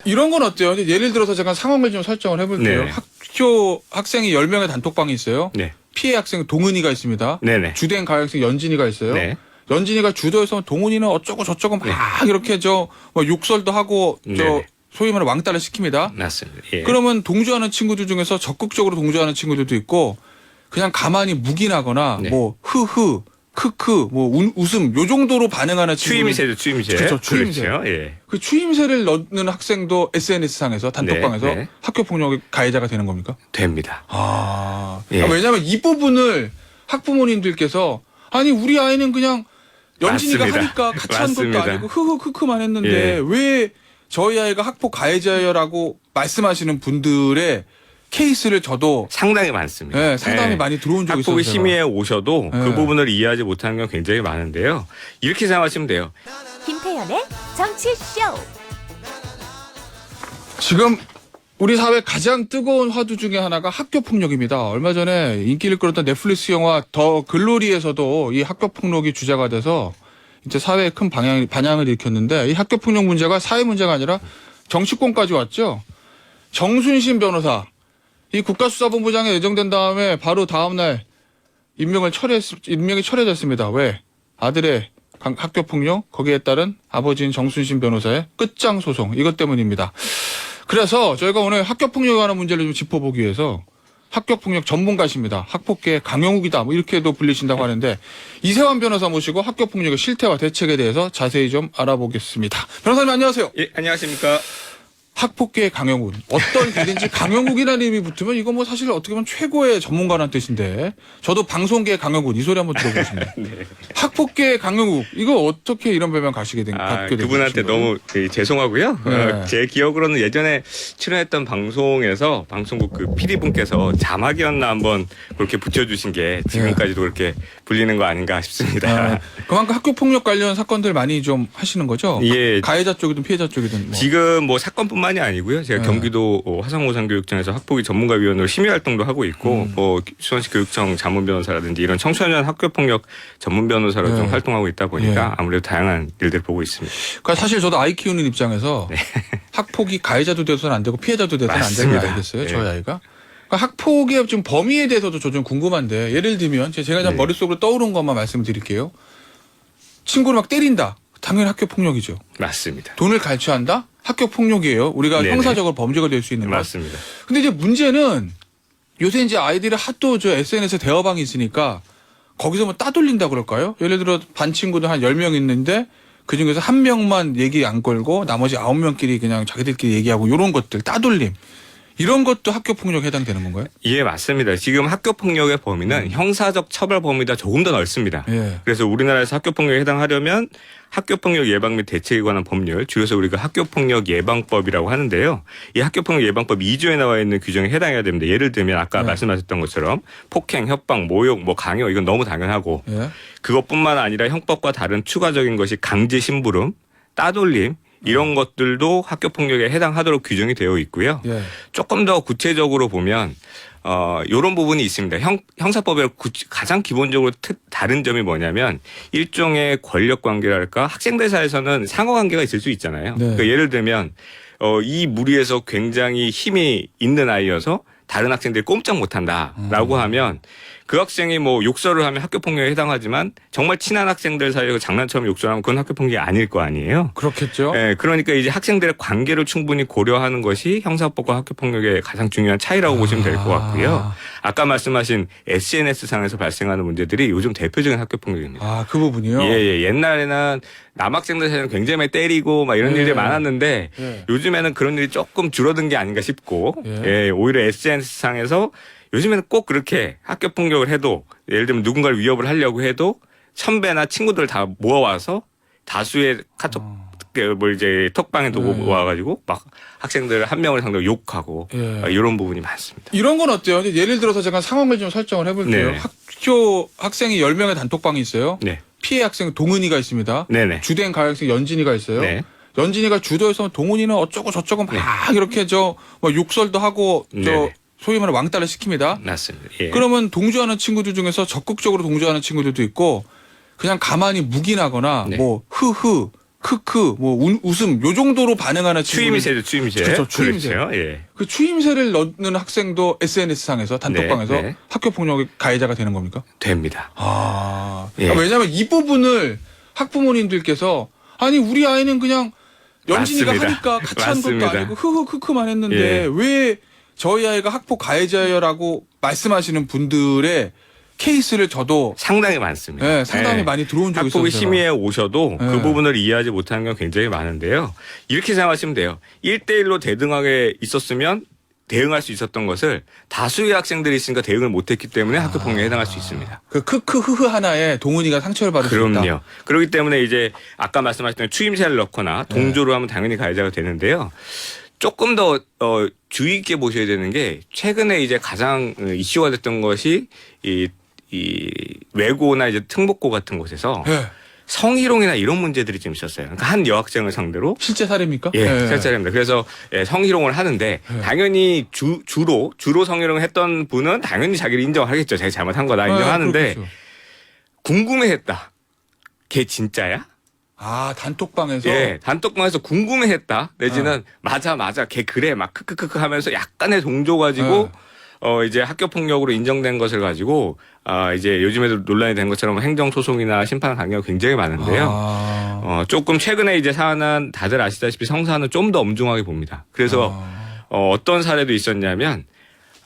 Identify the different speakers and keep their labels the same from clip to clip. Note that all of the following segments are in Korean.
Speaker 1: 이런 건 어때요? 예를 들어서 잠깐 상황을 좀 설정을 해볼게요.
Speaker 2: 네.
Speaker 1: 학교 학생이 10명의 단톡방이 있어요.
Speaker 2: 네.
Speaker 1: 피해 학생 동은이가 있습니다.
Speaker 2: 네네.
Speaker 1: 주된 가해 학생 연진이가 있어요.
Speaker 2: 네.
Speaker 1: 연진이가 주도해서 동훈이는 어쩌고 저쩌고 막 이렇게 뭐 욕설도 하고
Speaker 2: 네네.
Speaker 1: 소위 말하는 왕따를 시킵니다.
Speaker 2: 맞습니다. 예.
Speaker 1: 그러면 동조하는 친구들 중에서 적극적으로 동조하는 친구들도 있고 그냥 가만히 묵인하거나
Speaker 2: 네.
Speaker 1: 뭐 흐흐 크크 뭐 웃음 요 정도로 반응하는 친구들.
Speaker 2: 추임새죠, 추임새.
Speaker 1: 그렇죠, 추임새.
Speaker 2: 그렇죠. 예.
Speaker 1: 그 추임새를 넣는 학생도 SNS상에서 단톡방에서
Speaker 2: 네, 네.
Speaker 1: 학교 폭력의 가해자가 되는 겁니까?
Speaker 2: 됩니다.
Speaker 1: 예. 왜냐하면 이 부분을 학부모님들께서 아니 우리 아이는 그냥 연진이가
Speaker 2: 맞습니다.
Speaker 1: 하니까 같이 하는 것도
Speaker 2: 맞습니다.
Speaker 1: 아니고 흐흐크크만 했는데
Speaker 2: 예.
Speaker 1: 왜 저희 아이가 학폭 가해자라고 말씀하시는 분들의 케이스를 저도
Speaker 2: 상당히 많습니다.
Speaker 1: 예, 상당히 많이 들어온 적이 있어요.
Speaker 2: 학폭을 심의해 오셔도
Speaker 1: 예.
Speaker 2: 그 부분을 이해하지 못하는 건 굉장히 많은데요. 이렇게 생각하시면 돼요.
Speaker 3: 김태현의 정치쇼.
Speaker 1: 지금 우리 사회 가장 뜨거운 화두 중에 하나가 학교 폭력입니다. 얼마 전에 인기를 끌었던 넷플릭스 영화 더 글로리에서도 이 학교 폭력이 주제가 돼서 이제 사회에 큰 반향을 일으켰는데 이 학교 폭력 문제가 사회 문제가 아니라 정치권까지 왔죠. 정순신 변호사 이 국가수사본부장에 예정된 다음에 바로 다음 날 임명이 철회됐습니다. 왜? 아들의 학교 폭력 거기에 따른 아버지인 정순신 변호사의 끝장 소송 이것 때문입니다. 그래서 저희가 오늘 학교폭력에 관한 문제를 좀 짚어보기 위해서 학교폭력 전문가십니다. 학폭계 강영욱이다 뭐 이렇게도 불리신다고 하는데 이세환 변호사 모시고 학교폭력의 실태와 대책에 대해서 자세히 좀 알아보겠습니다. 변호사님 안녕하세요.
Speaker 2: 예, 안녕하십니까.
Speaker 1: 학폭계의 강영욱 어떤 길인지 강영욱이라는 이름이 붙으면 이거 뭐 사실 어떻게 보면 최고의 전문가라는 뜻인데 저도 방송계의 강영욱 이 소리 한번 들어보고 싶네요.
Speaker 2: 네.
Speaker 1: 학폭계의 강영욱 이거 어떻게 이런 별명 갖게 된
Speaker 2: 그분한테 너무 죄송하고요.
Speaker 1: 네.
Speaker 2: 제 기억으로는 예전에 출연했던 방송에서 방송국 그 PD분께서 자막이었나 한번 그렇게 붙여주신 게 지금까지도 그렇게 불리는 거 아닌가 싶습니다.
Speaker 1: 그만큼 학교폭력 관련 사건들 많이 좀 하시는 거죠?
Speaker 2: 예.
Speaker 1: 가해자 쪽이든 피해자 쪽이든. 뭐.
Speaker 2: 지금 뭐 사건뿐만이 아니고요. 제가
Speaker 1: 네.
Speaker 2: 경기도 화성호산교육청에서 학폭위 전문가위원으로 심의 활동도 하고 있고 뭐 수원시 교육청 자문 변호사라든지 이런 청소년 학교폭력 전문 변호사로
Speaker 1: 네.
Speaker 2: 좀 활동하고 있다 보니까
Speaker 1: 네.
Speaker 2: 아무래도 다양한 일들을 보고 있습니다.
Speaker 1: 그러니까 사실 저도 아이 키우는 입장에서 학폭이 가해자도 돼서는 안 되고 피해자도 돼서는 안 되는 걸
Speaker 2: 맞습니다.
Speaker 1: 알겠어요.
Speaker 2: 네.
Speaker 1: 저희 아이가. 그러니까 학폭의 좀 범위에 대해서도 저 좀 궁금한데 예를 들면 제가 그냥
Speaker 2: 네.
Speaker 1: 머릿속으로 떠오른 것만 말씀드릴게요. 친구를 막 때린다. 당연히 학교폭력이죠.
Speaker 2: 맞습니다.
Speaker 1: 돈을 갈취한다? 학교폭력이에요. 우리가
Speaker 2: 네네.
Speaker 1: 형사적으로 범죄가 될 수 있는 거.
Speaker 2: 맞습니다.
Speaker 1: 근데 이제 문제는 요새 이제 아이들이 하도 저 SNS 대화방이 있으니까 거기서 뭐 따돌린다 그럴까요? 예를 들어 반 친구들 한 10명 있는데 그 중에서 한 명만 얘기 안 걸고 나머지 9명끼리 그냥 자기들끼리 얘기하고 이런 것들 따돌림. 이런 것도 학교폭력에 해당되는 건가요?
Speaker 2: 예, 맞습니다. 지금 학교폭력의 범위는 형사적 처벌 범위보다 조금 더 넓습니다.
Speaker 1: 예.
Speaker 2: 그래서 우리나라에서 학교폭력에 해당하려면 학교폭력 예방 및 대책에 관한 법률, 줄여서 우리가 학교폭력 예방법이라고 하는데요. 이 학교폭력 예방법 2조에 나와 있는 규정에 해당해야 됩니다. 예를 들면 아까 말씀하셨던 것처럼 폭행, 협박, 모욕, 뭐 강요 이건 너무 당연하고
Speaker 1: 예.
Speaker 2: 그것뿐만 아니라 형법과 다른 추가적인 것이 강제 심부름, 따돌림 이런 것들도 학교폭력에 해당하도록 규정이 되어 있고요.
Speaker 1: 예.
Speaker 2: 조금 더 구체적으로 보면 이런 부분이 있습니다. 형사법의 가장 기본적으로 다른 점이 뭐냐면 일종의 권력 관계랄까 학생들 사이에서는 상호 관계가 있을 수 있잖아요.
Speaker 1: 네.
Speaker 2: 그러니까 예를 들면 이 무리에서 굉장히 힘이 있는 아이여서 다른 학생들이 꼼짝 못한다라고 하면 그 학생이 뭐 욕설을 하면 학교폭력에 해당하지만 정말 친한 학생들 사이에서 장난처럼 욕설하면 그건 학교폭력이 아닐 거 아니에요.
Speaker 1: 그렇겠죠.
Speaker 2: 네, 그러니까 이제 학생들의 관계를 충분히 고려하는 것이 형사법과 학교폭력의 가장 중요한 차이라고 보시면 될 것 같고요. 아까 말씀하신 SNS상에서 발생하는 문제들이 요즘 대표적인 학교폭력입니다.
Speaker 1: 아, 그 부분이요?
Speaker 2: 예. 옛날에는 남학생들 사이에는 굉장히 많이 때리고 막 이런
Speaker 1: 예.
Speaker 2: 일들이 많았는데
Speaker 1: 예.
Speaker 2: 요즘에는 그런 일이 조금 줄어든 게 아닌가 싶고
Speaker 1: 예.
Speaker 2: 오히려 SNS상에서 요즘에는 꼭 그렇게 학교 폭력을 해도 예를 들면 누군가를 위협을 하려고 해도 선배나 친구들 다 모아와서 다수의 카톡 뭐 이제 톡방에 두고 모아가지고 막 학생들 한 명을 상대로 욕하고 이런 부분이 많습니다.
Speaker 1: 이런 건 어때요? 예를 들어서 잠깐 상황을 좀 설정을 해볼게요.
Speaker 2: 네.
Speaker 1: 학교 학생이 10명의 단톡방이 있어요.
Speaker 2: 네.
Speaker 1: 피해 학생 동은이가 있습니다.
Speaker 2: 네네.
Speaker 1: 주된 가해 학생 연진이가 있어요.
Speaker 2: 네.
Speaker 1: 연진이가 주도해서 동훈이는 어쩌고 저쩌고 막 이렇게 뭐 욕설도 하고
Speaker 2: 네.
Speaker 1: 소위 말하는 왕따를 시킵니다.
Speaker 2: 맞습니다. 예.
Speaker 1: 그러면 동조하는 친구들 중에서 적극적으로 동조하는 친구들도 있고 그냥 가만히 묵인하거나
Speaker 2: 네.
Speaker 1: 뭐 흐흐 크크 뭐 웃음 요 정도로 반응하는 친구들.
Speaker 2: 추임새죠, 추임새.
Speaker 1: 그렇죠, 추임새.
Speaker 2: 그렇죠. 예.
Speaker 1: 그 추임새를 넣는 학생도 SNS상에서 단톡방에서
Speaker 2: 네.
Speaker 1: 학교 폭력의 가해자가 되는 겁니까?
Speaker 2: 됩니다.
Speaker 1: 아,
Speaker 2: 예.
Speaker 1: 왜냐하면 이 부분을 학부모님들께서 아니 우리 아이는 그냥 연진이가
Speaker 2: 맞습니다.
Speaker 1: 하니까 같이 한 것도
Speaker 2: 맞습니다.
Speaker 1: 아니고 흐흐크크만 했는데
Speaker 2: 예.
Speaker 1: 왜 저희 아이가 학폭 가해자여라고 말씀하시는 분들의 케이스를 저도
Speaker 2: 상당히 많습니다.
Speaker 1: 예, 상당히
Speaker 2: 예.
Speaker 1: 많이 들어온 적이 있어요.
Speaker 2: 학폭위 심의에 오셔도
Speaker 1: 네.
Speaker 2: 그 부분을 이해하지 못하는 건 굉장히 많은데요. 이렇게 생각하시면 돼요. 1대1로 대등하게 있었으면 대응할 수 있었던 것을 다수의 학생들이 있으니까 대응을 못했기 때문에 학교 폭력에 해당할 수 있습니다.
Speaker 1: 그 크크 흐흐 하나에 동훈이가 상처를 받을 수 있다.
Speaker 2: 그럼요. 그렇기 때문에 이제 아까 말씀하셨던 추임새를 넣거나 동조를 하면 당연히 가해자가 되는데요. 조금 더 주의 있게 보셔야 되는 게 최근에 이제 가장 이슈가 됐던 것이 이 외고나 이제 특목고 같은 곳에서
Speaker 1: 예.
Speaker 2: 성희롱이나 이런 문제들이 좀 있었어요. 그러니까 한 여학생을 상대로
Speaker 1: 실제 사례입니까?
Speaker 2: 예, 실제입니다. 그래서 성희롱을 하는데 당연히 주로 성희롱을 했던 분은 당연히 자기를 인정하겠죠. 자기 잘못한 거다 인정하는데
Speaker 1: 그렇겠죠.
Speaker 2: 궁금해했다. 걔 진짜야?
Speaker 1: 아 단톡방에서
Speaker 2: 예, 단톡방에서 궁금해했다. 내지는 맞아 걔 그래 막 크크크크 하면서 약간의 동조 가지고 이제 학교 폭력으로 인정된 것을 가지고 이제 요즘에도 논란이 된 것처럼 행정 소송이나 심판 강요가 굉장히 많은데요. 조금 최근에 이제 사안은 다들 아시다시피 성사는 좀 더 엄중하게 봅니다. 그래서 어떤 사례도 있었냐면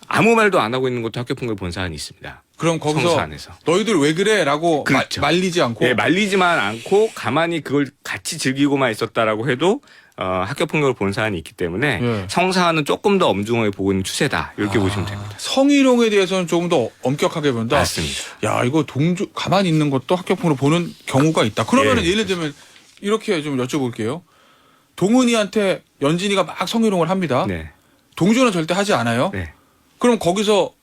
Speaker 2: 아무 말도 안 하고 있는 것도 학교 폭력 본 사안이 있습니다.
Speaker 1: 그럼 거기서
Speaker 2: 성사안에서.
Speaker 1: 너희들 왜 그래라고
Speaker 2: 그렇죠.
Speaker 1: 말리지 않고
Speaker 2: 예, 말리지만 않고 가만히 그걸 같이 즐기고만 있었다라고 해도 학교 폭력을 본 사안이 있기 때문에
Speaker 1: 예.
Speaker 2: 성사안은 조금 더 엄중하게 보고 있는 추세다 이렇게 보시면 됩니다.
Speaker 1: 성희롱에 대해서는 조금 더 엄격하게 본다.
Speaker 2: 맞습니다.
Speaker 1: 야 이거 동조 가만히 있는 것도 학교폭으로 보는 경우가 있다. 그러면은
Speaker 2: 예.
Speaker 1: 예를 들면 이렇게 좀 여쭤볼게요. 동훈이한테 연진이가 막 성희롱을 합니다.
Speaker 2: 네.
Speaker 1: 동조는 절대 하지 않아요.
Speaker 2: 네.
Speaker 1: 그럼 거기서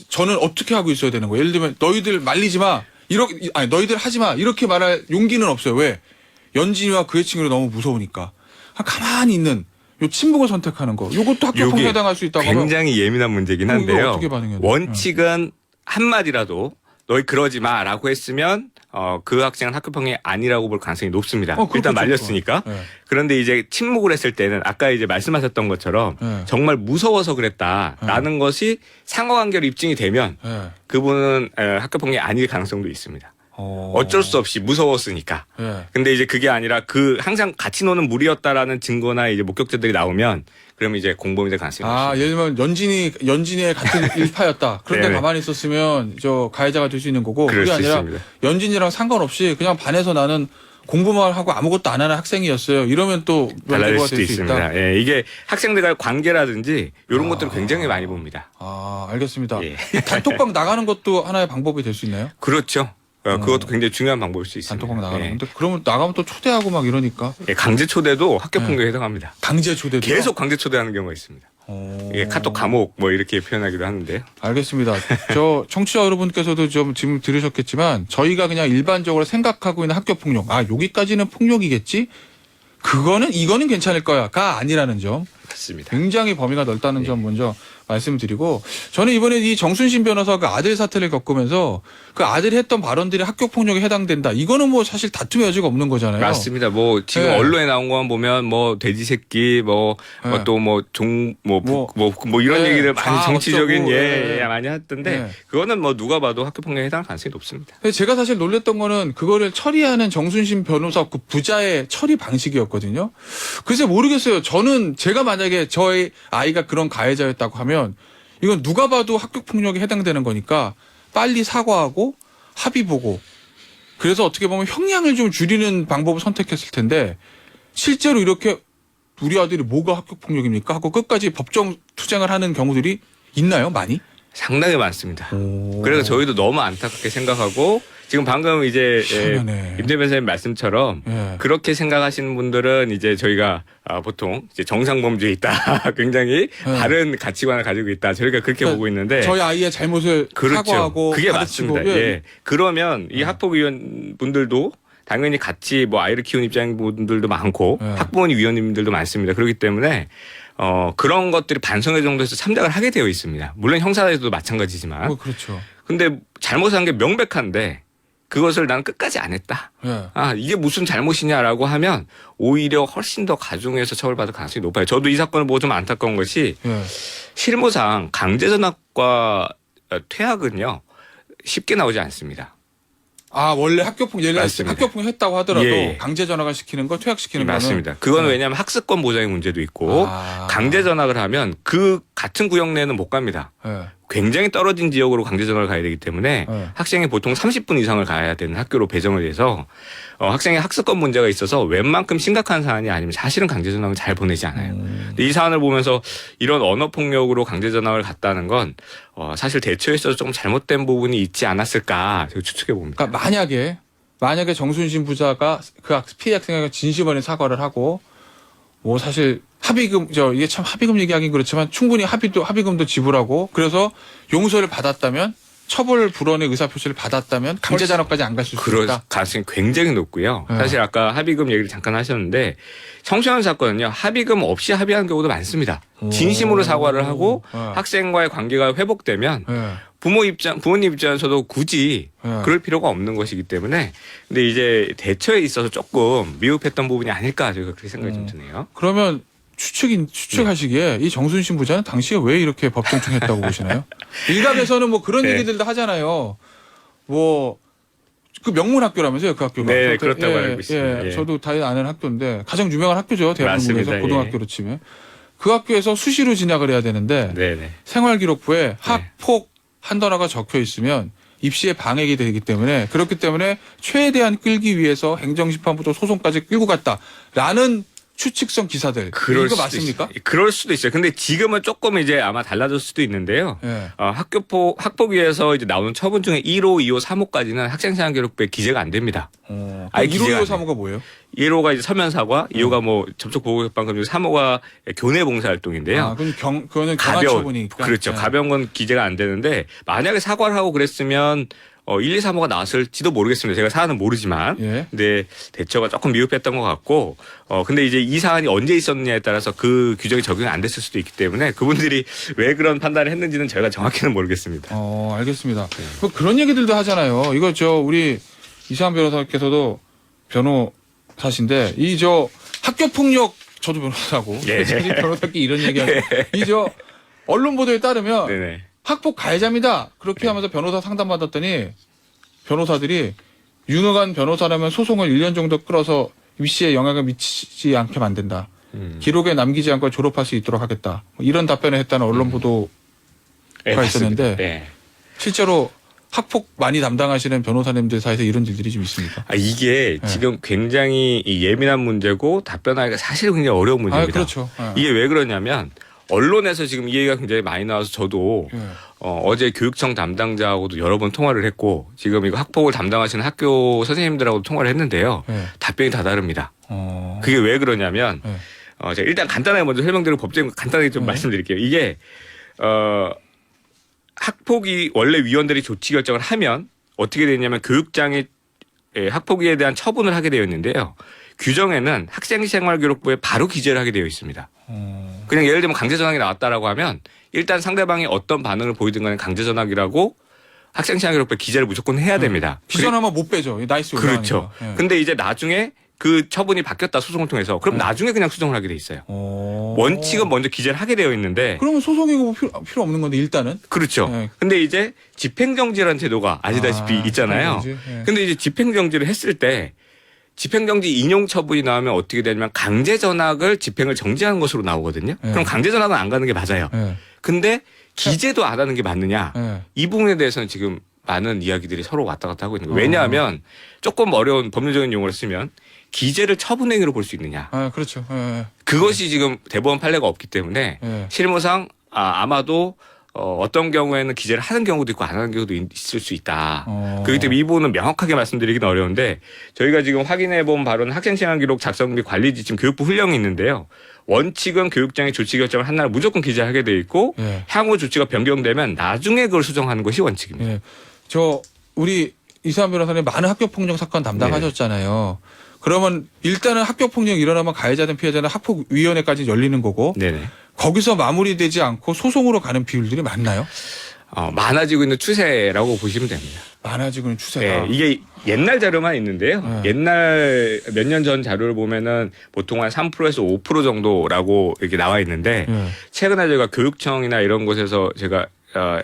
Speaker 1: 저는 어떻게 하고 있어야 되는 거예요? 예를 들면 너희들 말리지 마. 이렇게 아니 너희들 하지 마. 이렇게 말할 용기는 없어요. 왜? 연진이와 그의 친구가 너무 무서우니까. 가만히 있는 요 침묵을 선택하는 거. 요것도 학교폭력에
Speaker 2: 요게
Speaker 1: 해당할 수 있다고 하면
Speaker 2: 굉장히 예민한 문제긴
Speaker 1: 그럼 이거
Speaker 2: 한데요.
Speaker 1: 어떻게 반응해야 돼요?
Speaker 2: 원칙은 한마디라도 너희 그러지 마라고 했으면 그 학생은 학교 폭력이 아니라고 볼 가능성이 높습니다.
Speaker 1: 그렇겠죠.
Speaker 2: 일단 말렸으니까.
Speaker 1: 네.
Speaker 2: 그런데 이제 침묵을 했을 때는 아까 이제 말씀하셨던 것처럼
Speaker 1: 네.
Speaker 2: 정말 무서워서 그랬다라는 것이 상호관계로 입증이 되면
Speaker 1: 네.
Speaker 2: 그분은 학교 폭력이 아닐 가능성도 있습니다. 어쩔 수 없이 무서웠으니까.
Speaker 1: 네.
Speaker 2: 근데 이제 그게 아니라 항상 같이 노는 무리였다라는 증거나 이제 목격자들이 나오면 그러면 이제 공범이 될 가능성이 높습니다.
Speaker 1: 예를 들면 연진이의 같은 일파였다. 그런데
Speaker 2: 네네.
Speaker 1: 가만히 있었으면 저 가해자가 될 수 있는 거고
Speaker 2: 그럴
Speaker 1: 그게
Speaker 2: 수
Speaker 1: 아니라
Speaker 2: 있습니다.
Speaker 1: 연진이랑 상관없이 그냥 반에서 나는 공부만 하고 아무것도 안 하는 학생이었어요. 이러면 또
Speaker 2: 달라질
Speaker 1: 면제부가
Speaker 2: 수도
Speaker 1: 될 수 있다.
Speaker 2: 있습니다. 예, 이게 학생들과의 관계라든지 이런 것들을 굉장히 많이 봅니다.
Speaker 1: 알겠습니다.
Speaker 2: 예.
Speaker 1: 단톡방 나가는 것도 하나의 방법이 될 수 있나요?
Speaker 2: 그렇죠. 그것도 굉장히 중요한 방법일 수 있습니다.
Speaker 1: 단톡방 나가는
Speaker 2: 예.
Speaker 1: 건데 그러면 나가면 또 초대하고 막 이러니까
Speaker 2: 예, 강제 초대도 학교 폭력에 해당합니다.
Speaker 1: 강제 초대도
Speaker 2: 계속 강제 초대하는 경우가 있습니다. 예, 카톡 감옥 뭐 이렇게 표현하기도 하는데요.
Speaker 1: 알겠습니다. 저 청취자 여러분께서도 좀 지금 들으셨겠지만 저희가 그냥 일반적으로 생각하고 있는 학교 폭력, 여기까지는 폭력이겠지? 이거는 괜찮을 거야가 아니라는 점.
Speaker 2: 맞습니다.
Speaker 1: 굉장히 범위가 넓다는 점 먼저 말씀드리고 저는 이번에 이 정순신 변호사 그 아들 사태를 겪으면서 그 아들이 했던 발언들이 학교 폭력에 해당된다. 이거는 뭐 사실 다툼의 여지가 없는 거잖아요.
Speaker 2: 맞습니다. 뭐 지금
Speaker 1: 네.
Speaker 2: 언론에 나온 것만 보면 뭐 돼지 새끼
Speaker 1: 네.
Speaker 2: 또 뭐 이런
Speaker 1: 네.
Speaker 2: 얘기를 많이 정치적인
Speaker 1: 어쩌고, 네.
Speaker 2: 많이 했던데
Speaker 1: 네.
Speaker 2: 그거는 뭐 누가 봐도 학교 폭력에 해당할 가능성이 높습니다.
Speaker 1: 근데 제가 사실 놀랬던 거는 그거를 처리하는 정순신 변호사 그 부자의 처리 방식이었거든요. 글쎄 모르겠어요. 저는 제가 만약에 저의 아이가 그런 가해자였다고 하면 이건 누가 봐도 학교 폭력에 해당되는 거니까 빨리 사과하고 합의 보고 그래서 어떻게 보면 형량을 좀 줄이는 방법을 선택했을 텐데 실제로 이렇게 우리 아들이 뭐가 학교 폭력입니까? 하고 끝까지 법정 투쟁을 하는 경우들이 있나요? 많이?
Speaker 2: 상당히 많습니다. 그래서 저희도 너무 안타깝게 생각하고 지금 방금 이제
Speaker 1: 희한하네.
Speaker 2: 임대 변호사님 말씀처럼
Speaker 1: 예.
Speaker 2: 그렇게 생각하시는 분들은 이제 저희가 보통 이제 정상범주에 있다. 굉장히 다른 가치관을 가지고 있다. 저희가 그렇게
Speaker 1: 그러니까
Speaker 2: 보고 있는데
Speaker 1: 저희 아이의 잘못을
Speaker 2: 그렇죠.
Speaker 1: 사과하고
Speaker 2: 그게
Speaker 1: 가르치고,
Speaker 2: 맞습니다. 예. 그러면 이 학폭위원 분들도 당연히 같이 뭐 아이를 키우는 입장분들도 많고
Speaker 1: 예.
Speaker 2: 학부모님 위원님들도 많습니다. 그렇기 때문에 그런 것들이 반성회 정도에서 참작을 하게 되어 있습니다. 물론 형사에서도 마찬가지지만.
Speaker 1: 그렇죠.
Speaker 2: 근데 잘못한 게 명백한데 그것을 난 끝까지 안 했다.
Speaker 1: 예.
Speaker 2: 이게 무슨 잘못이냐라고 하면 오히려 훨씬 더 가중해서 처벌받을 가능성이 높아요. 저도 이 사건을 보고 좀 안타까운 것이
Speaker 1: 예.
Speaker 2: 실무상 강제전학과 퇴학은요 쉽게 나오지 않습니다.
Speaker 1: 원래 학교폭력
Speaker 2: 맞습니다.
Speaker 1: 학교폭력 했다고 하더라도
Speaker 2: 예.
Speaker 1: 강제 전학을 시키는 거 퇴학시키는 거는
Speaker 2: 맞습니다. 그건
Speaker 1: 네.
Speaker 2: 왜냐하면 학습권 보장의 문제도 있고 강제 전학을 하면 그 같은 구역 내에는 못 갑니다.
Speaker 1: 예.
Speaker 2: 굉장히 떨어진 지역으로 강제 전학을 가야 되기 때문에
Speaker 1: 네.
Speaker 2: 학생이 보통 30분 이상을 가야 되는 학교로 배정을 돼서 학생의 학습권 문제가 있어서 웬만큼 심각한 사안이 아니면 사실은 강제 전학을 잘 보내지 않아요. 근데 이 사안을 보면서 이런 언어 폭력으로 강제 전학을 갔다는 건 사실 대처에 있어서 좀 잘못된 부분이 있지 않았을까 제가 추측해 봅니다.
Speaker 1: 그러니까 만약에 정순신 부자가 그 피해 학생에게 진심어린 사과를 하고 뭐 사실 합의금 이게 참 합의금 얘기하긴 그렇지만 충분히 합의금도 지불하고 그래서 용서를 받았다면 처벌 불원의 의사표시를 받았다면 강제 전학까지 안 갔을 수
Speaker 2: 그럴
Speaker 1: 있다.
Speaker 2: 가능성이 굉장히 높고요.
Speaker 1: 네.
Speaker 2: 사실 아까 합의금 얘기를 잠깐 하셨는데 청소년 사건은요. 합의금 없이 합의하는 경우도 많습니다. 진심으로 사과를 하고 학생과의 관계가 회복되면
Speaker 1: 예.
Speaker 2: 부모님 입장에서도 굳이
Speaker 1: 예.
Speaker 2: 그럴 필요가 없는 것이기 때문에 근데 이제 대처에 있어서 조금 미흡했던 부분이 아닐까 저희가 그렇게 생각이 좀 드네요.
Speaker 1: 그러면 추측하시기에 이 정순신 부자는 당시에 왜 이렇게 법정충했다고 보시나요? 일각에서는 뭐 그런
Speaker 2: 네.
Speaker 1: 얘기들도 하잖아요. 뭐 그 명문 학교라면서요, 그 학교가.
Speaker 2: 네, 그렇다고 알고 있습니다. 예.
Speaker 1: 저도 다 아는 학교인데 가장 유명한 학교죠, 대한민국에서
Speaker 2: 맞습니다.
Speaker 1: 고등학교로 치면. 그 학교에서 수시로 진학을 해야 되는데
Speaker 2: 네네.
Speaker 1: 생활기록부에 학폭 한 단어가 적혀 있으면 입시에 방해가 되기 때문에 그렇기 때문에 최대한 끌기 위해서 행정심판부터 소송까지 끌고 갔다라는 추측성 기사들. 이거 맞습니까?
Speaker 2: 그럴 수도 있어요. 근데 지금은 조금 이제 아마 달라질 수도 있는데요.
Speaker 1: 예.
Speaker 2: 학폭위에서 이제 나오는 처분 중에 1호, 2호, 3호까지는 학생생활기록부에 기재가 안 됩니다. 아예
Speaker 1: 1호,
Speaker 2: 기재가
Speaker 1: 2호,
Speaker 2: 안
Speaker 1: 3호가 뭐예요?
Speaker 2: 1호가 이제 서면 사과, 2호가 뭐 접촉 보호 협박 금지, 3호가 교내 봉사 활동인데요.
Speaker 1: 그거는 경한 처분이니까.
Speaker 2: 그렇죠.
Speaker 1: 예.
Speaker 2: 가벼운 건 기재가 안 되는데 만약에 사과를 하고 그랬으면 1, 2, 3호가 나왔을지도 모르겠습니다. 제가 사안은 모르지만.
Speaker 1: 예.
Speaker 2: 근데 대처가 조금 미흡했던 것 같고 근데 이제 이 사안이 언제 있었느냐에 따라서 그 규정이 적용이 안 됐을 수도 있기 때문에 그분들이 왜 그런 판단을 했는지는 저희가 정확히는 모르겠습니다.
Speaker 1: 알겠습니다. 뭐 그런 얘기들도 하잖아요. 이거 우리 이상한 변호사께서도 변호사신데 학교 폭력 저도 변호사고
Speaker 2: 예.
Speaker 1: 변호사께 이런 얘기하고 언론 보도에 따르면
Speaker 2: 네네.
Speaker 1: 학폭 가해자입니다. 그렇게 하면서 변호사 상담받았더니 변호사들이 유능한 변호사라면 소송을 1년 정도 끌어서 입시에 영향을 미치지 않게 만든다. 기록에 남기지 않고 졸업할 수 있도록 하겠다. 이런 답변을 했다는 언론 보도가 있었는데
Speaker 2: 네.
Speaker 1: 실제로 학폭 많이 담당하시는 변호사님들 사이에서 이런 일들이 좀 있습니까?
Speaker 2: 이게 지금 굉장히 예민한 문제고 답변하기가 사실 굉장히 어려운 문제입니다.
Speaker 1: 그렇죠.
Speaker 2: 이게 왜 그러냐면 언론에서 지금 이 얘기가 굉장히 많이 나와서 저도 어제 교육청 담당자하고도 여러 번 통화를 했고 지금 이거 학폭을 담당하시는 학교 선생님들하고도 통화를 했는데요. 답변이 다 다릅니다. 그게 왜 그러냐면 제가 일단 간단하게 먼저 설명드리고 법적인 거 간단하게 좀 말씀드릴게요. 이게 학폭이 원래 위원들이 조치 결정을 하면 어떻게 되냐면 교육장이 학폭위에 대한 처분을 하게 되어 있는데요. 규정에는 학생생활기록부에 바로 기재를 하게 되어 있습니다. 그냥 예를 들면 강제전학이 나왔다라고 하면 일단 상대방이 어떤 반응을 보이든 간에 강제전학이라고 학생생활기록부에 기재를 무조건 해야 됩니다.
Speaker 1: 기존하면 못 빼죠. 나이스.
Speaker 2: 그렇죠.
Speaker 1: 예.
Speaker 2: 근데 이제 나중에 그 처분이 바뀌었다 소송을 통해서 그럼 나중에 그냥 수정을 하게 돼 있어요. 원칙은 먼저 기재를 하게 되어 있는데
Speaker 1: 그러면 소송이고 필요 없는 건데 일단은.
Speaker 2: 그렇죠.
Speaker 1: 예.
Speaker 2: 근데 이제 집행정지라는 제도가 아시다시피 있잖아요.
Speaker 1: 집행정지. 예.
Speaker 2: 근데 이제 집행정지를 했을 때 집행정지 인용 처분이 나오면 어떻게 되냐면 강제전학을 집행을 정지하는 것으로 나오거든요.
Speaker 1: 예.
Speaker 2: 그럼 강제전학은 안 가는 게 맞아요.
Speaker 1: 예.
Speaker 2: 근데 기재도 안 하는 게 맞느냐.
Speaker 1: 예.
Speaker 2: 이 부분에 대해서는 지금 많은 이야기들이 서로 왔다 갔다 하고 있는 거예요. 왜냐하면 조금 어려운 법률적인 용어를 쓰면 기재를 처분행위로 볼 수 있느냐.
Speaker 1: 그렇죠. 예.
Speaker 2: 그것이 지금 대법원 판례가 없기 때문에
Speaker 1: 예.
Speaker 2: 실무상 아마도 어떤 경우에는 기재를 하는 경우도 있고 안 하는 경우도 있을 수 있다. 그렇기 때문에 이 부분은 명확하게 말씀드리기는 어려운데 저희가 지금 확인해 본 바로는 학생생활기록 작성 및 관리 지침 교육부 훈령이 있는데요. 원칙은 교육장이 조치 결정을 한 날 무조건 기재하게 돼 있고
Speaker 1: 예.
Speaker 2: 향후 조치가 변경되면 나중에 그걸 수정하는 것이 원칙입니다.
Speaker 1: 예. 우리 이수환 변호사님 많은 학교폭력 사건 담당하셨잖아요. 그러면 일단은 학교폭력 일어나면 가해자든 피해자는 학폭위원회까지 열리는 거고
Speaker 2: 네네.
Speaker 1: 거기서 마무리되지 않고 소송으로 가는 비율들이 많나요?
Speaker 2: 많아지고 있는 추세라고 보시면 됩니다.
Speaker 1: 많아지고 있는 추세다.
Speaker 2: 네, 이게 옛날 자료만 있는데요.
Speaker 1: 네.
Speaker 2: 옛날 몇 년 전 자료를 보면은 보통 한 3%에서 5% 정도라고 이렇게 나와 있는데
Speaker 1: 예.
Speaker 2: 최근에 저희가 교육청이나 이런 곳에서 제가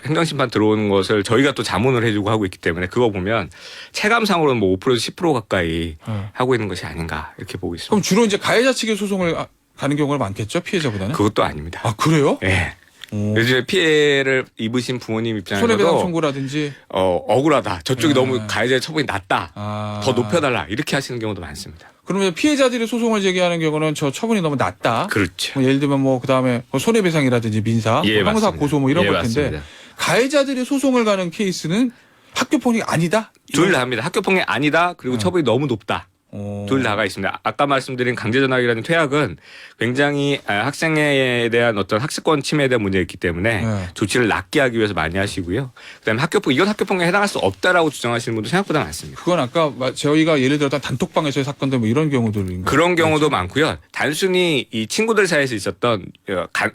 Speaker 2: 행정심판 들어오는 것을 저희가 또 자문을 해주고 하고 있기 때문에 그거 보면 체감상으로는 뭐 5% 10% 가까이
Speaker 1: 예.
Speaker 2: 하고 있는 것이 아닌가 이렇게 보고 있습니다.
Speaker 1: 그럼 주로 이제 가해자 측의 소송을 가는 경우가 많겠죠, 피해자보다는?
Speaker 2: 그것도 아닙니다.
Speaker 1: 아 그래요?
Speaker 2: 네.
Speaker 1: 오.
Speaker 2: 요즘에 피해를 입으신 부모님
Speaker 1: 손해배상
Speaker 2: 입장에서도
Speaker 1: 청구라든지.
Speaker 2: 억울하다. 저쪽이
Speaker 1: 네.
Speaker 2: 너무 가해자의 처분이 낮다.
Speaker 1: 아.
Speaker 2: 더 높여달라. 이렇게 하시는 경우도 많습니다.
Speaker 1: 그러면 피해자들이 소송을 제기하는 경우는 저 처분이 너무 낮다.
Speaker 2: 그렇죠.
Speaker 1: 뭐 예를 들면 뭐 그다음에 뭐 손해배상이라든지 민사,
Speaker 2: 예,
Speaker 1: 뭐 형사
Speaker 2: 맞습니다.
Speaker 1: 고소 뭐 이런
Speaker 2: 예,
Speaker 1: 것 텐데
Speaker 2: 맞습니다.
Speaker 1: 가해자들이 소송을 가는 케이스는 학교폭력이 아니다.
Speaker 2: 둘 다 합니다. 학교폭력 아니다. 그리고
Speaker 1: 네.
Speaker 2: 처분이 너무 높다.
Speaker 1: 오.
Speaker 2: 둘 다가 있습니다. 아까 말씀드린 강제전학이라는 퇴학은 굉장히 학생에 대한 어떤 학습권 침해에 대한 문제가 있기 때문에
Speaker 1: 네.
Speaker 2: 조치를 낮게 하기 위해서 많이 하시고요. 그다음에 이건 학교폭력에 해당할 수 없다라고 주장하시는 분도 생각보다 많습니다.
Speaker 1: 그건 아까 저희가 예를 들어 단톡방에서의 사건들 뭐 이런 경우들인
Speaker 2: 그런 경우도 많고요. 단순히 이 친구들 사이에서 있었던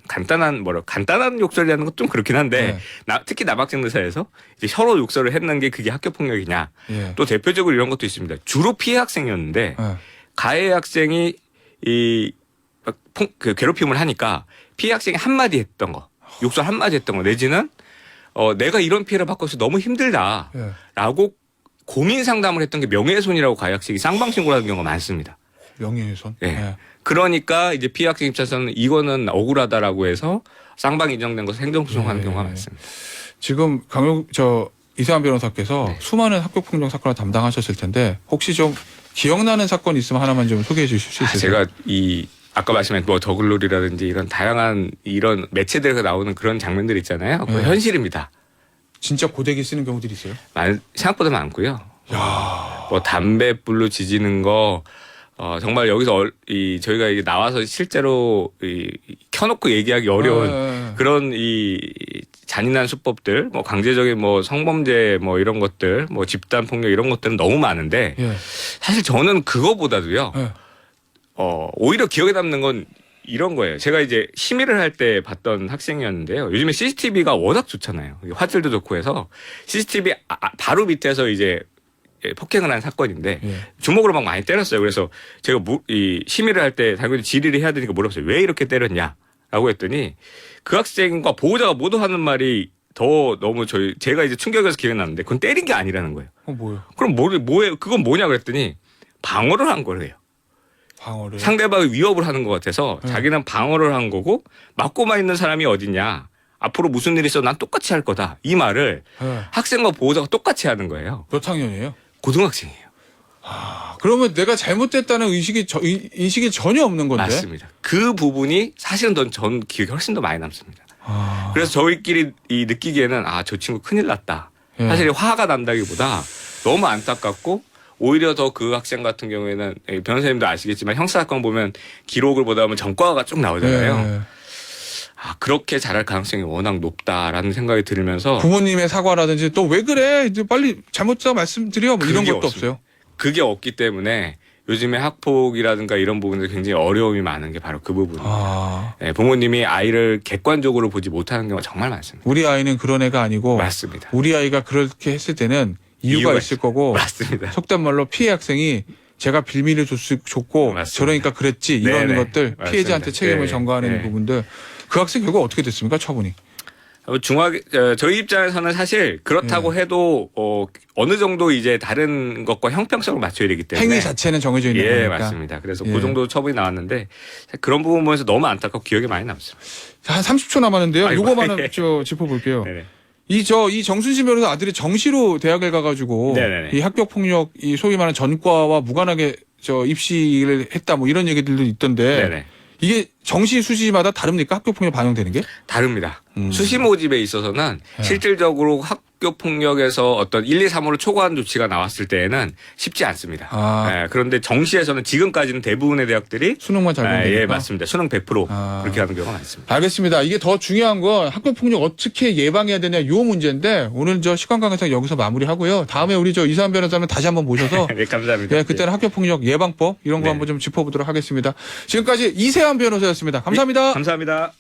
Speaker 2: 간단한 욕설이라는 것 좀 그렇긴 한데 특히 남학생들 사이에서 이제 서로 욕설을 했는 게 그게 학교폭력이냐.
Speaker 1: 예.
Speaker 2: 또 대표적으로 이런 것도 있습니다. 주로 피해 학생이었는데
Speaker 1: 예.
Speaker 2: 가해 학생이 그 괴롭힘을 하니까 피해 학생이 한마디 했던 거, 욕설 한마디 했던 거 내지는 내가 이런 피해를 받고 있어 너무 힘들다라고
Speaker 1: 예.
Speaker 2: 고민 상담을 했던 게 명예훼손이라고 가해 학생이 쌍방신고를 하는 경우가 많습니다.
Speaker 1: 명예훼손.
Speaker 2: 예.
Speaker 1: 예.
Speaker 2: 그러니까 이제 피해 학생 입장에서는 이거는 억울하다라고 해서 쌍방 인정된 것을 행정소송하는
Speaker 1: 예.
Speaker 2: 경우가 많습니다.
Speaker 1: 지금 이세환 변호사께서
Speaker 2: 네.
Speaker 1: 수많은 학교폭력 사건을 담당하셨을 텐데 혹시 좀 기억나는 사건 있으면 하나만 좀 소개해 주실 수 있으세요?
Speaker 2: 제가 아까 말씀하신 뭐 더글로리라든지 이런 다양한 이런 매체들에서 나오는 그런 장면들 있잖아요. 그거
Speaker 1: 네.
Speaker 2: 현실입니다.
Speaker 1: 진짜 고데기 쓰는 경우들이 있어요?
Speaker 2: 생각보다 많고요.
Speaker 1: 야.
Speaker 2: 뭐 담배불로 지지는 거 정말 여기서 저희가 이게 나와서 실제로 켜놓고 얘기하기 어려운
Speaker 1: 예.
Speaker 2: 그런 잔인한 수법들, 뭐 강제적인 뭐 성범죄 뭐 이런 것들, 뭐 집단 폭력 이런 것들은 너무 많은데
Speaker 1: 예.
Speaker 2: 사실 저는 그거보다도요.
Speaker 1: 예.
Speaker 2: 오히려 기억에 남는 건 이런 거예요. 제가 이제 심의를 할 때 봤던 학생이었는데요. 요즘에 CCTV가 워낙 좋잖아요. 화질도 좋고 해서 CCTV 바로 밑에서 이제 폭행을 한 사건인데
Speaker 1: 예.
Speaker 2: 주먹으로 막 많이 때렸어요. 그래서 제가 심의를 할 때 당연히 질의를 해야 되니까 물어봤어요. 왜 이렇게 때렸냐라고 했더니 그 학생과 보호자가 모두 하는 말이 너무 제가 이제 충격에서 기억이 났는데 그건 때린 게 아니라는 거예요.
Speaker 1: 뭐요?
Speaker 2: 그럼 그건 뭐냐 그랬더니 방어를 한 거래요.
Speaker 1: 방어를.
Speaker 2: 상대방이 위협을 하는 것 같아서
Speaker 1: 네.
Speaker 2: 자기는 방어를 한 거고 맞고만 있는 사람이 어딨냐. 앞으로 무슨 일이 있어도 난 똑같이 할 거다. 이 말을
Speaker 1: 예.
Speaker 2: 학생과 보호자가 똑같이 하는 거예요.
Speaker 1: 몇 학년이에요?
Speaker 2: 고등학생이에요.
Speaker 1: 그러면 내가 잘못됐다는 인식이 전혀 없는 건데.
Speaker 2: 맞습니다. 그 부분이 사실은 전 기억이 훨씬 더 많이 남습니다. 그래서 저희끼리 느끼기에는 저 친구 큰일 났다.
Speaker 1: 예.
Speaker 2: 사실 화가 난다기보다 너무 안타깝고 오히려 더 그 학생 같은 경우에는 변호사님도 아시겠지만 형사사건 보면 기록을 보다 보면 전과가 쭉 나오잖아요.
Speaker 1: 예.
Speaker 2: 그렇게 잘할 가능성이 워낙 높다라는 생각이 들면서
Speaker 1: 부모님의 사과라든지 또 왜 그래? 이제 빨리 잘못자 말씀드려. 뭐 이런
Speaker 2: 그게
Speaker 1: 것도
Speaker 2: 없습니다.
Speaker 1: 없어요.
Speaker 2: 그게 없기 때문에 요즘에 학폭이라든가 이런 부분들 굉장히 어려움이 많은 게 바로 그 부분입니다. 부모님이 아이를 객관적으로 보지 못하는 경우가 정말 많습니다.
Speaker 1: 우리 아이는 그런 애가 아니고
Speaker 2: 맞습니다.
Speaker 1: 우리 아이가 그렇게 했을 때는 이유가 있을 거고
Speaker 2: 맞습니다.
Speaker 1: 속된 말로 피해 학생이 제가 빌미를 줬고
Speaker 2: 맞습니다.
Speaker 1: 저러니까 그랬지 이런
Speaker 2: 네네.
Speaker 1: 것들
Speaker 2: 맞습니다.
Speaker 1: 피해자한테 책임을
Speaker 2: 네.
Speaker 1: 전가하는
Speaker 2: 네.
Speaker 1: 부분들 그 학생 결과 어떻게 됐습니까? 처분이?
Speaker 2: 저희 입장에서는 사실 그렇다고 해도 어느 정도 이제 다른 것과 형평성을 맞춰야 되기 때문에
Speaker 1: 행위 자체는 정해져 있는
Speaker 2: 예,
Speaker 1: 거니까.
Speaker 2: 맞습니다. 그래서
Speaker 1: 예.
Speaker 2: 그 정도 처분이 나왔는데 그런 부분 보면서 너무 안타깝고 기억에 많이 남습니다.
Speaker 1: 자, 한 30초 남았는데요.
Speaker 2: 아이고.
Speaker 1: 요거만은 짚어볼게요.
Speaker 2: 네네.
Speaker 1: 이 정순신 변호사 아들이 정시로 대학을 가가지고
Speaker 2: 네네네.
Speaker 1: 이 학교 폭력 이 소위 말하는 전과와 무관하게 입시를 했다 뭐 이런 얘기들도 있던데
Speaker 2: 네네.
Speaker 1: 이게 정시 수시마다 다릅니까? 학교 폭력 반영되는 게?
Speaker 2: 다릅니다. 수시 모집에 있어서는
Speaker 1: 네.
Speaker 2: 실질적으로 학교 폭력에서 어떤 1, 2, 3으로 초과한 조치가 나왔을 때에는 쉽지 않습니다. 그런데 정시에서는 지금까지는 대부분의 대학들이
Speaker 1: 수능만 잘 보면
Speaker 2: 예,
Speaker 1: 되니까.
Speaker 2: 맞습니다. 수능 100% 그렇게 하는 경우가 많습니다.
Speaker 1: 알겠습니다. 이게 더 중요한 건 학교 폭력 어떻게 예방해야 되냐 요 문제인데 오늘 시간 관계상 여기서 마무리하고요. 다음에 우리 이세환 변호사님 다시 한번 모셔서
Speaker 2: 네, 감사합니다.
Speaker 1: 예, 그때는 학교 폭력 예방법 이런 거
Speaker 2: 네.
Speaker 1: 한번 좀 짚어보도록 하겠습니다. 지금까지 이세환 변호사였습니다. 감사합니다.
Speaker 2: 감사합니다.